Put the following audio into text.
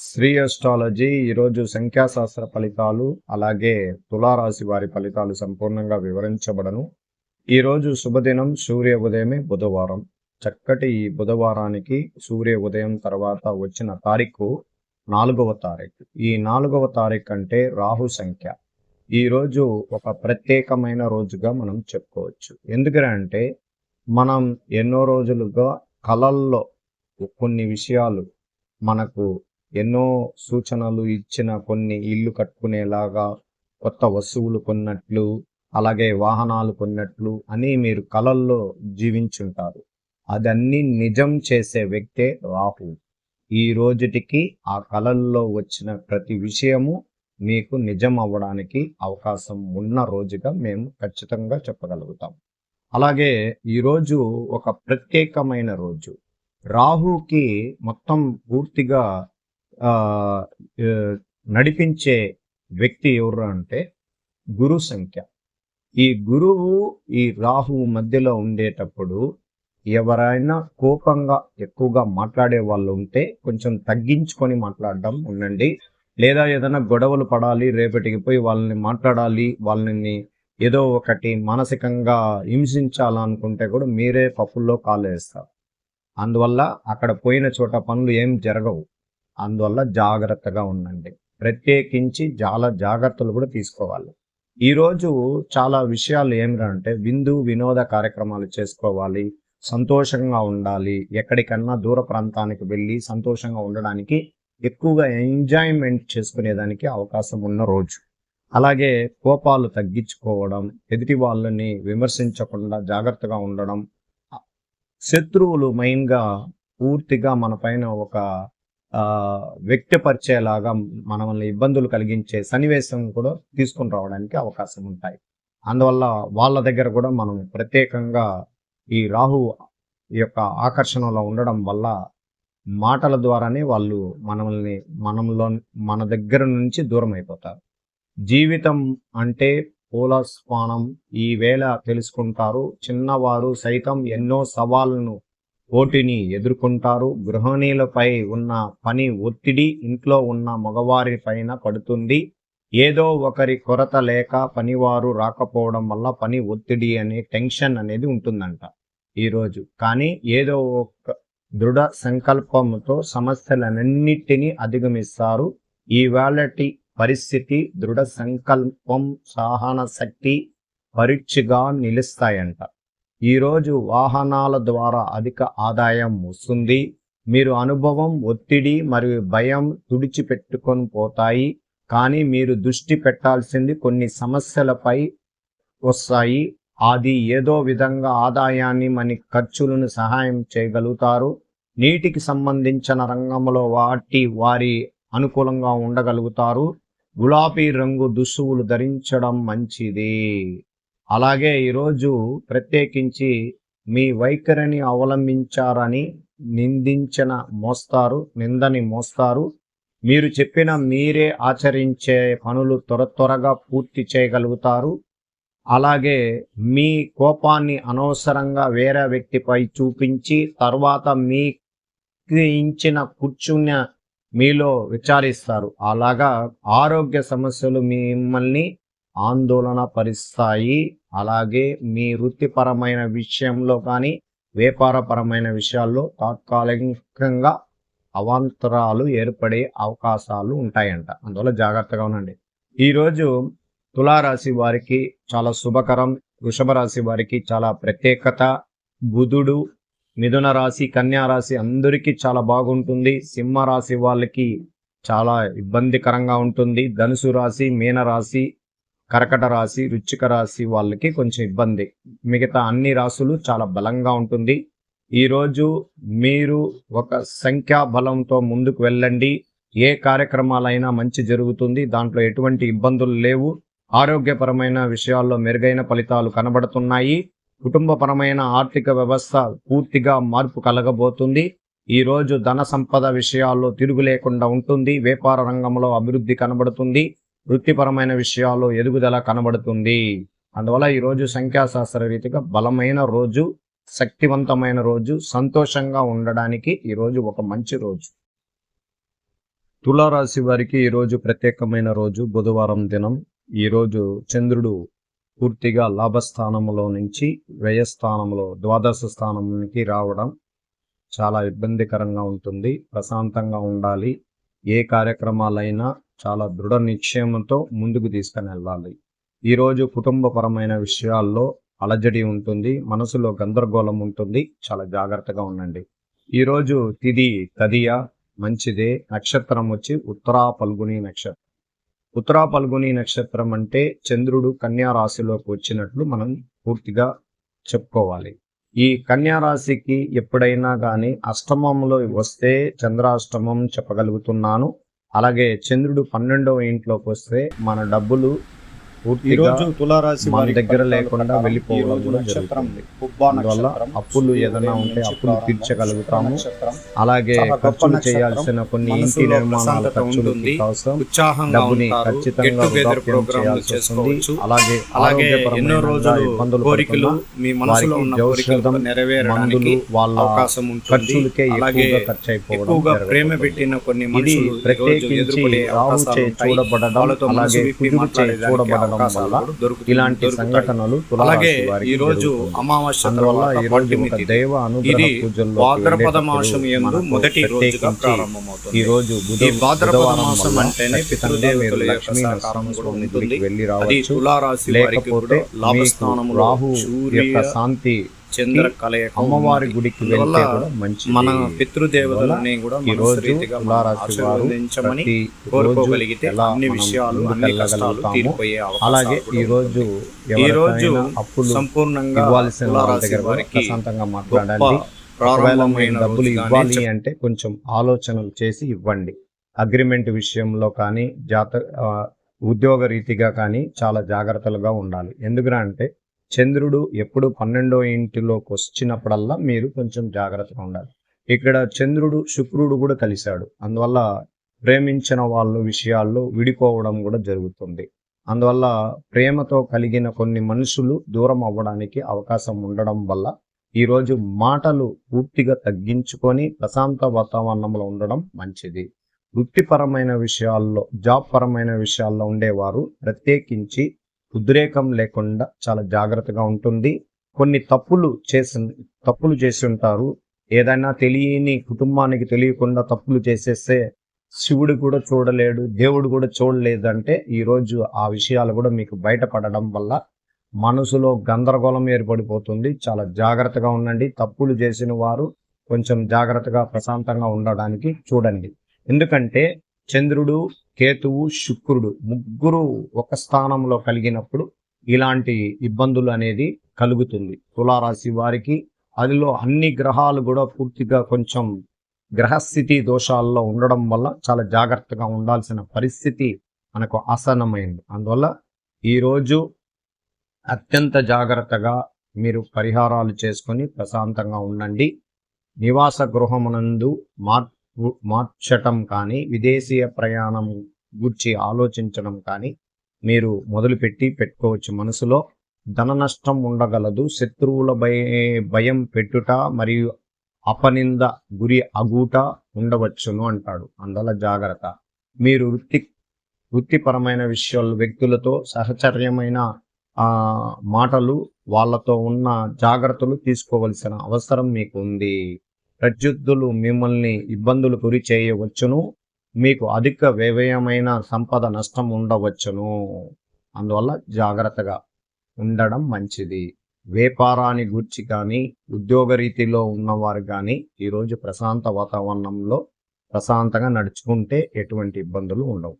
Shri astrology ఈరోజు సంఖ్యాశాస్త్ర ఫలితాలు అలాగే తులారాశి వారి ఫలితాలు సంపూర్ణంగా వివరించబడను. ఈరోజు శుభదినం సూర్య ఉదయమే బుధవారం. చక్కటి ఈ బుధవారానికి సూర్య ఉదయం తర్వాత వచ్చిన తారీఖు 4వ తారీఖు. ఈ 4వ తారీఖు అంటే రాహు సంఖ్య. ఈరోజు ఒక ప్రత్యేకమైన రోజుగా మనం చెప్పుకోవచ్చు. ఎందుకంటే మనం ఎన్నో రోజులుగా కలల్లో కొన్ని విషయాలు మనకు ఎన్నో సూచనలు ఇచ్చిన కొన్ని ఇల్లు కట్టుకునేలాగా, కొత్త వస్తువులు కొన్నట్లు, అలాగే వాహనాలు కొన్నట్లు అని మీరు కలల్లో జీవించుంటారు. అదన్నీ నిజం చేసే వ్యక్తే రాహు. ఈ రోజుటికి ఆ కలల్లో వచ్చిన ప్రతి విషయము మీకు నిజం అవ్వడానికి అవకాశం ఉన్న రోజుగా మేము ఖచ్చితంగా చెప్పగలుగుతాం. అలాగే ఈరోజు ఒక ప్రత్యేకమైన రోజు. రాహుకి మొత్తం పూర్తిగా నడిపించే వ్యక్తి ఎవరు అంటే గురు సంఖ్య. ఈ గురువు ఈ రాహువు మధ్యలో ఉండేటప్పుడు ఎవరైనా కోపంగా ఎక్కువగా మాట్లాడే వాళ్ళు ఉంటే కొంచెం తగ్గించుకొని మాట్లాడడం ఉండండి. లేదా ఏదైనా గొడవలు పడాలి, రేపటికి పోయి వాళ్ళని మాట్లాడాలి, వాళ్ళని ఏదో ఒకటి మానసికంగా హింసించాలనుకుంటే కూడా మీరే పప్పుల్లో కాలేస్తారు. అందువల్ల అక్కడ పోయిన చోట పనులు ఏం జరగవు. అందువల్ల జాగ్రత్తగా ఉండండి. ప్రత్యేకించి చాలా జాగ్రత్తలు కూడా తీసుకోవాలి. ఈరోజు చాలా విషయాలు ఏమిటంటే విందు వినోద కార్యక్రమాలు చేసుకోవాలి, సంతోషంగా ఉండాలి. ఎక్కడికన్నా దూర ప్రాంతానికి వెళ్ళి సంతోషంగా ఉండడానికి, ఎక్కువగా ఎంజాయ్మెంట్ చేసుకునేదానికి అవకాశం ఉన్న రోజు. అలాగే కోపాలు తగ్గించుకోవడం, ఎదుటి వాళ్ళని విమర్శించకుండా జాగ్రత్తగా ఉండడం, శత్రువులు మెయిన్గా పూర్తిగా మన పైన ఒక వ్యక్తపరిచేలాగా మనల్ని ఇబ్బందులు కలిగించే సన్నివేశం కూడా తీసుకుని రావడానికి అవకాశం ఉంటాయి. అందువల్ల వాళ్ళ దగ్గర కూడా మనం ప్రత్యేకంగా ఈ రాహు యొక్క ఆకర్షణలో ఉండడం వల్ల మాటల ద్వారానే వాళ్ళు మన దగ్గర నుంచి దూరం అయిపోతారు. జీవితం అంటే పూలస్పానం ఈ వేళ తెలుసుకుంటారు. చిన్నవారు సైతం ఎన్నో సవాళ్ళను పోటీని ఎదుర్కొంటారు. గృహిణీలపై ఉన్న పని ఒత్తిడి ఇంట్లో ఉన్న మగవారి పైన పడుతుంది. ఏదో ఒకరి కొరత లేక పనివారు రాకపోవడం వల్ల పని ఒత్తిడి అనే టెన్షన్ అనేది ఉంటుందంట ఈరోజు. కానీ ఏదో ఒక దృఢ సంకల్పంతో సమస్యలన్నిటినీ అధిగమిస్తారు. ఈవేళటి పరిస్థితి దృఢ సంకల్పం, సహన శక్తి పరీక్షగా నిలుస్తాయంట. ఈరోజు వాహనాల ద్వారా అధిక ఆదాయం వస్తుంది. మీరు అనుభవం, ఒత్తిడి మరియు భయం తుడిచిపెట్టుకొని పోతాయి. కానీ మీరు దృష్టి పెట్టాల్సింది కొన్ని సమస్యలపై వస్తాయి. అది ఏదో విధంగా ఆదాయాన్ని మన ఖర్చులను సహాయం చేయగలుగుతారు. నీటికి సంబంధించిన రంగంలో వారి అనుకూలంగా ఉండగలుగుతారు. గులాబీ రంగు దుస్తువులు ధరించడం మంచిది. అలాగే ఈరోజు ప్రత్యేకించి మీ వైఖరిని అవలంబించారని నిందని మోస్తారు. మీరు చెప్పిన మీరే ఆచరించే పనులు త్వరగా పూర్తి చేయగలుగుతారు. అలాగే మీ కోపాన్ని అనవసరంగా వేరే వ్యక్తిపై చూపించి తర్వాత మీకు ఇచ్చిన కూర్చున్న మీలో విచారిస్తారు. అలాగా ఆరోగ్య సమస్యలు మిమ్మల్ని ఆందోళన పరిస్తాయి. అలాగే మీ వృత్తిపరమైన విషయంలో కానీ వ్యాపారపరమైన విషయాల్లో తాత్కాలికంగా అవాంతరాలు ఏర్పడే అవకాశాలు ఉంటాయంట. అందువల్ల జాగ్రత్తగా ఉండండి. ఈరోజు తులారాశి వారికి చాలా శుభకరం. వృషభ రాశి వారికి చాలా ప్రత్యేకత. బుధుడు మిథున రాశి, కన్యా రాశి అందరికీ చాలా బాగుంటుంది. సింహరాశి వాళ్ళకి చాలా ఇబ్బందికరంగా ఉంటుంది. ధనుసు రాశి, మీన రాశి, కర్కట రాశి, వృశ్చిక రాశి వాళ్ళకి కొంచెం ఇబ్బంది. మిగతా అన్ని రాశులు చాలా బలంగా ఉంటుంది. ఈరోజు మీరు ఒక సంఖ్యా బలంతో ముందుకు వెళ్ళండి. ఏ కార్యక్రమాలైనా మంచి జరుగుతుంది. దాంట్లో ఎటువంటి ఇబ్బందులు లేవు. ఆరోగ్యపరమైన విషయాల్లో మెరుగైన ఫలితాలు కనబడుతున్నాయి. కుటుంబపరమైన ఆర్థిక వ్యవస్థ పూర్తిగా మార్పు కలగబోతుంది. ఈరోజు ధన సంపద విషయాల్లో తిరుగు లేకుండా ఉంటుంది. వ్యాపార రంగంలో అభివృద్ధి కనబడుతుంది. వృత్తిపరమైన విషయాల్లో ఎదుగుదల కనబడుతుంది. అందువల్ల ఈరోజు సంఖ్యాశాస్త్ర రీతిగా బలమైన రోజు, శక్తివంతమైన రోజు, సంతోషంగా ఉండడానికి ఈరోజు ఒక మంచి రోజు. తులారాశి వారికి ఈరోజు ప్రత్యేకమైన రోజు, బుధవారం దినం. ఈరోజు చంద్రుడు పూర్తిగా లాభస్థానంలో నుంచి వ్యయస్థానంలో ద్వాదశ స్థానానికి రావడం చాలా ఇబ్బందికరంగా ఉంటుంది. ప్రశాంతంగా ఉండాలి. ఏ కార్యక్రమాలైనా చాలా దృఢ నిశ్చయంతో ముందుకు తీసుకుని వెళ్ళాలి. ఈరోజు కుటుంబపరమైన విషయాల్లో అలజడి ఉంటుంది, మనసులో గందరగోళం ఉంటుంది. చాలా జాగ్రత్తగా ఉండండి. ఈరోజు తిథి తదియ మంచిదే. నక్షత్రం వచ్చి ఉత్తరా పల్గుని నక్షత్రం. ఉత్తరా పల్గుని నక్షత్రం అంటే చంద్రుడు కన్యా రాశిలోకి వచ్చినట్లు మనం పూర్తిగా చెప్పుకోవాలి. ఈ కన్యా రాశికి ఎప్పుడైనా కానీ అష్టమంలో వస్తే చంద్రాష్టమం చెప్పగలుగుతున్నాను. అలాగే చంద్రుడు 12వ ఇంట్లోకి వస్తే మన డబ్బులు పూర్తిగా మన దగ్గర లేకుండా వెళ్ళిపోవడం కూడా జరుగుతుంది. అందువల్ల అప్పులు ఏదైనా ఉంటే అప్పులు తీర్చగలుగుతాము. అలాగే ఖర్చులు చేయాల్సిన కొన్ని ఇంటి నిర్మాణాల ఖర్చులు కోసం డబ్బుని ఖచ్చితంగా వృధాప్యం చేయాల్సి వస్తుంది. అలాగే ఆరోగ్యపరమైన ఇబ్బందులు పడుతున్న ఔషధం మందులు వాళ్ళ ఖర్చులకే ఎక్కువగా ఖర్చు అయిపోవడం. ఇది ప్రత్యేకించి రాహు చే చూడబడడం, అలాగే కుజుడు చే చూడబడడం వల్ల ఇలాంటి సంఘటనలు తులారాశి వారికి జరుగుతుంది. అందువల్ల ఈ రోజు ఒక దైవ అనుగ్రహ పూజల్లో ఈ రోజు బుధవారం ఖచ్చితంగా మీరు లక్ష్మీ నరసింహస్వామి గుడికి వెళ్ళి రావచ్చు. లేకపోతే మీకు రాహు యొక్క శాంతి చంద్ర కలయిక అమ్మవారి గుడికి వెళ్తే కూడా మంచి. మన పితృదేవతలని కూడా ఈ రోజు తులారాశి వారు కోరుకోగలిగితే అన్ని విషయాలు అన్ని కష్టాలు తీరిపోయే అవకాశం. అలాగే ఈ రోజు అప్పులు సంపూర్ణంగా ఇవ్వాల్సిన వాళ్ళ దగ్గర ప్రశాంతంగా మాట్లాడండి. ఒకవేళ మీరు డబ్బులు ఇవ్వాలి అంటే కొంచెం ఆలోచనలు చేసి ఇవ్వండి. అగ్రిమెంట్ విషయంలో కానీ ఉద్యోగ రీతిగా కానీ చాలా జాగ్రత్తలుగా ఉండాలి. ఎందుకంటే చంద్రుడు ఎప్పుడు 12వ ఇంటిలోకి వచ్చినప్పుడల్లా మీరు కొంచెం జాగ్రత్తగా ఉండాలి. ఇక్కడ చంద్రుడు శుక్రుడు కూడా కలిశాడు. అందువల్ల ప్రేమించిన వాళ్ళ విషయాల్లో విడిపోవడం కూడా జరుగుతుంది. అందువల్ల ప్రేమతో కలిగిన కొన్ని మనుషులు దూరం అవ్వడానికి అవకాశం ఉండడం వల్ల ఈరోజు మాటలు పూర్తిగా తగ్గించుకొని ప్రశాంత వాతావరణంలో ఉండడం మంచిది. వృత్తిపరమైన విషయాల్లో, జాబ్ పరమైన విషయాల్లో ఉండేవారు ప్రత్యేకించి ఉద్రేకం లేకుండా చాలా జాగ్రత్తగా ఉంటుంది. కొన్ని తప్పులు చేసి ఉంటారు. ఏదైనా తెలియని కుటుంబానికి తెలియకుండా తప్పులు చేసేస్తే శివుడు కూడా చూడలేడు, దేవుడు కూడా చూడలేదంటే ఈరోజు ఆ విషయాలు కూడా మీకు బయటపడడం వల్ల మనసులో గందరగోళం ఏర్పడిపోతుంది. చాలా జాగ్రత్తగా ఉండండి. తప్పులు చేసిన వారు కొంచెం జాగ్రత్తగా ప్రశాంతంగా ఉండడానికి చూడండి. ఎందుకంటే చంద్రుడు, కేతువు, శుక్రుడు ముగ్గురు ఒక స్థానంలో కలిగినప్పుడు ఇలాంటి ఇబ్బందులు అనేది కలుగుతుంది తులారాశి వారికి. అదిలో అన్ని గ్రహాలు కూడా పూర్తిగా కొంచెం గ్రహస్థితి దోషాల్లో ఉండడం వల్ల చాలా జాగ్రత్తగా ఉండాల్సిన పరిస్థితి మనకు ఆసన్నమైంది. అందువల్ల ఈరోజు అత్యంత జాగ్రత్తగా మీరు పరిహారాలు చేసుకొని ప్రశాంతంగా ఉండండి. నివాస గృహమునందు మార్చటం కానీ, విదేశీయ ప్రయాణం గురించి ఆలోచించడం కానీ మీరు పెట్టుకోవచ్చు. మనసులో ధన నష్టం ఉండగలదు. శత్రువుల భయం పెట్టుట మరియు అపనింద గురి అగుట ఉండవచ్చును అంటాడు. అందువల్ల జాగ్రత్త. మీరు వృత్తిపరమైన విషయాలు, వ్యక్తులతో సహచర్యమైన మాటలు, వాళ్ళతో ఉన్న జాగ్రత్తలు తీసుకోవలసిన అవసరం మీకు ఉంది. ప్రత్యర్థులు మిమ్మల్ని ఇబ్బందులు గురి చేయవచ్చును. మీకు అధిక వ్యయమైన సంపద నష్టం ఉండవచ్చును. అందువల్ల జాగ్రత్తగా ఉండడం మంచిది. వ్యాపారాన్ని గూర్చి కానీ, ఉద్యోగ రీతిలో ఉన్నవారు కానీ ఈరోజు ప్రశాంత వాతావరణంలో ప్రశాంతంగా నడుచుకుంటే ఎటువంటి ఇబ్బందులు ఉండవు.